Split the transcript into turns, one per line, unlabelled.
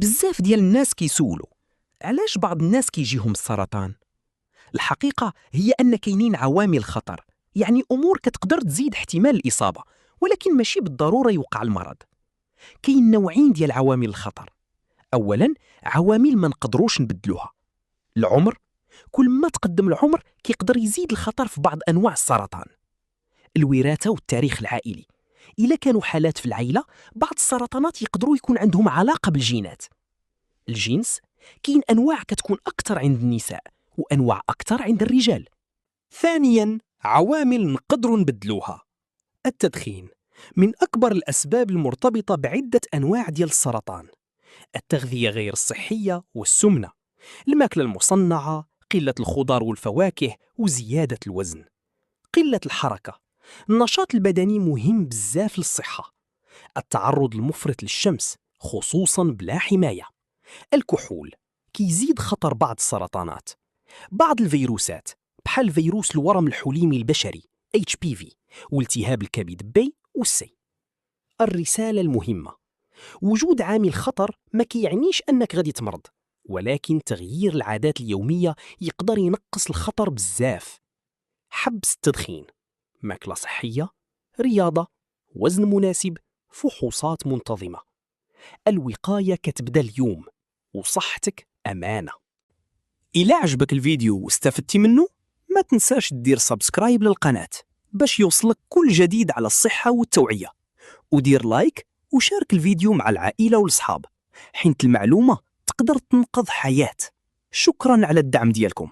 بزاف ديال الناس كيسولوا علاش بعض الناس كيجيهم السرطان. الحقيقة هي أن كاينين عوامل خطر، يعني أمور كتقدر تزيد احتمال الإصابة، ولكن ماشي بالضرورة يوقع المرض. كاين نوعين ديال عوامل الخطر. أولاً عوامل ما نقدروش نبدلوها. العمر، كل ما تقدم العمر كيقدر يزيد الخطر في بعض أنواع السرطان. الوراثة والتاريخ العائلي، إلا كانوا حالات في العائلة بعض السرطانات يقدروا يكون عندهم علاقة بالجينات. الجنس، كاين أنواع كتكون أكثر عند النساء وأنواع أكثر عند الرجال.
ثانياً، عوامل نقدروا نبدلوها. التدخين من أكبر الأسباب المرتبطة بعدة أنواع ديال السرطان. التغذية غير الصحية والسمنة، الماكلة المصنعة، قلة الخضار والفواكه وزيادة الوزن. قلة الحركة، النشاط البدني مهم بزاف للصحة. التعرض المفرط للشمس خصوصاً بلا حماية. الكحول كيزيد خطر بعض السرطانات. بعض الفيروسات بحال فيروس الورم الحليمي البشري HPV والتهاب الكبد B والC. الرسالة المهمة: وجود عامل خطر ما كيعنيش أنك غادي تمرض، ولكن تغيير العادات اليومية يقدر ينقص الخطر بزاف. حبس التدخين، ماكلة صحية، رياضة، وزن مناسب، فحوصات منتظمة. الوقاية كتبدا اليوم، وصحتك أمانة. إلا عجبك الفيديو واستفدتي منه، ما تنساش دير سبسكرايب للقناة باش يوصلك كل جديد على الصحة والتوعية، ودير لايك وشارك الفيديو مع العائلة والصحاب، حيث المعلومة تقدر تنقذ حياة. شكرا على الدعم ديالكم.